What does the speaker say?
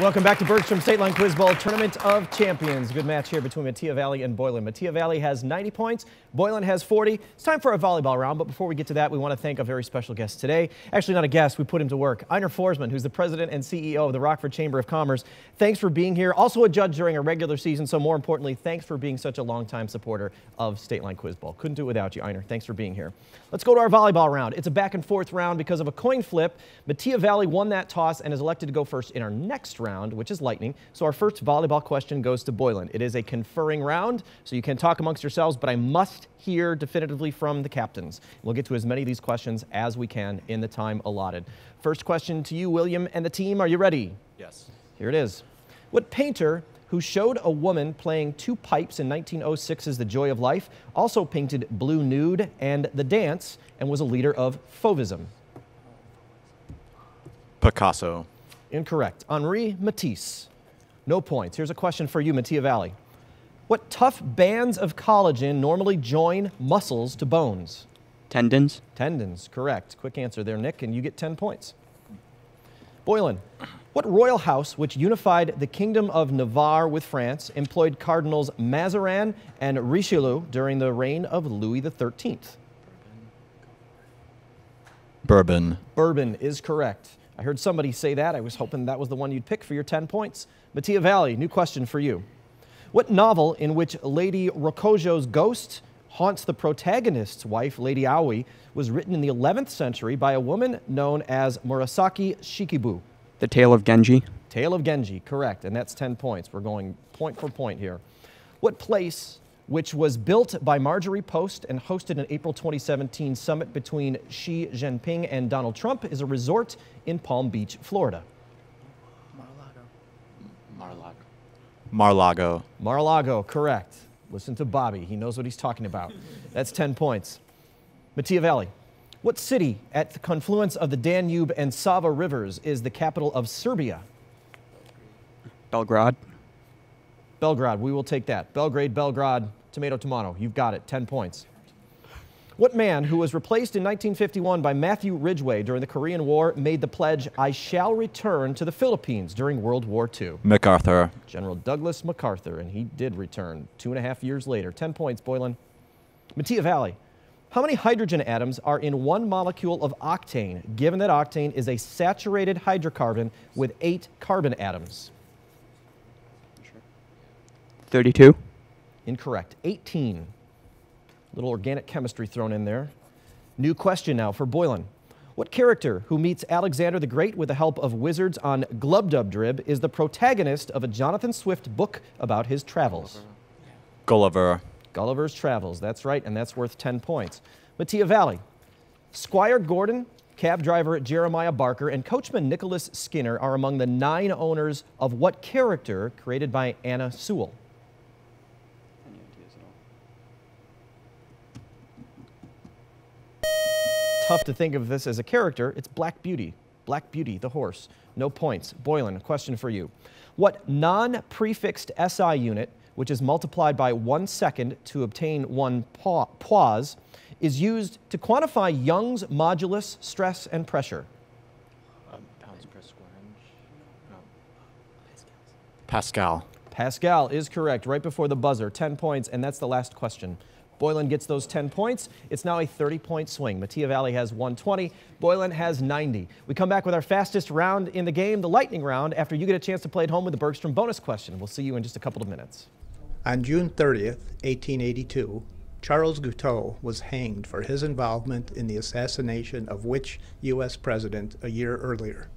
Welcome back to Bergstrom State Line Quiz Bowl Tournament of Champions. Good match here between Metea Valley and Boylan. Metea Valley has 90 points. Boylan has 40. It's time for a volleyball round, but before we get to that, we want to thank a very special guest today. Actually, not a guest. We put him to work. Einar Forsman, who's the president and CEO of the Rockford Chamber of Commerce. Thanks for being here. Also a judge during a regular season, so more importantly, thanks for being such a longtime supporter of State Line Quiz Bowl. Couldn't do it without you, Einar. Thanks for being here. Let's go to our volleyball round. It's a back and forth round because of a coin flip. Metea Valley won that toss and is elected to go first in our next round, which is Lightning. So our first volleyball question goes to Boylan. It is a conferring round, so you can talk amongst yourselves, but I must hear definitively from the captains. We'll get to as many of these questions as we can in the time allotted. First question to you, William, and the team. Are you ready? Yes. Here it is. What painter who showed a woman playing two pipes in 1906's The Joy of Life also painted Blue Nude and The Dance and was a leader of Fauvism? Picasso. Incorrect. Henri Matisse. No points. Here's a question for you, Metea Valley. What tough bands of collagen normally join muscles to bones? Tendons. Tendons, correct. Quick answer there, Nick, and you get 10 points. Boylan, what royal house, which unified the Kingdom of Navarre with France, employed Cardinals Mazarin and Richelieu during the reign of Louis XIII? Bourbon. Bourbon is correct. I heard somebody say that. I was hoping that was the one you'd pick for your 10 points. Metea Valley, new question for you. What novel in which Lady Rocojo's ghost haunts the protagonist's wife, Lady Aoi, was written in the 11th century by a woman known as Murasaki Shikibu? The Tale of Genji. Tale of Genji, correct, and that's 10 points. We're going point for point here. What place, which was built by Marjorie Post and hosted an April 2017 summit between Xi Jinping and Donald Trump, is a resort in Palm Beach, Florida? Mar-a-Lago. Mar-a-Lago. Mar-a-Lago, correct. Listen to Bobby. He knows what he's talking about. That's 10 points. Metea Valley. What city at the confluence of the Danube and Sava rivers is the capital of Serbia? Belgrade. Belgrade, we will take that. Belgrade, Belgrade, tomato, tomato. You've got it, 10 points. What man, who was replaced in 1951 by Matthew Ridgway during the Korean War, made the pledge, "I shall return to the Philippines" during World War II? MacArthur. General Douglas MacArthur, and he did return 2.5 years later. 10 points, Boylan. Metea Valley. How many hydrogen atoms are in one molecule of octane, given that octane is a saturated hydrocarbon with 8 carbon atoms? 32. Incorrect. 18. Little organic chemistry thrown in there. New question now for Boylan. What character who meets Alexander the Great with the help of wizards on Glubbdubdrib is the protagonist of a Jonathan Swift book about his travels? Gulliver. Gulliver's Travels, that's right, and that's worth 10 points. Metea Valley. Squire Gordon, cab driver Jeremiah Barker, and coachman Nicholas Skinner are among the 9 owners of what character created by Anna Sewell? Tough to think of this as a character. It's Black Beauty. Black Beauty, the horse. No points. Boylan, a question for you. What non-prefixed SI unit, which is multiplied by 1 second to obtain 1 pause, is used to quantify Young's modulus, stress, and pressure? Pounds per square inch. No. Pascal. Pascal is correct, right before the buzzer. 10 points, and that's the last question. Boylan gets those 10 points. It's now a 30-point swing. Metea Valley has 120. Boylan has 90. We come back with our fastest round in the game, the lightning round, after you get a chance to play at home with the Bergstrom bonus question. We'll see you in just a couple of minutes. On June 30th, 1882, Charles Guiteau was hanged for his involvement in the assassination of which U.S. president a year earlier?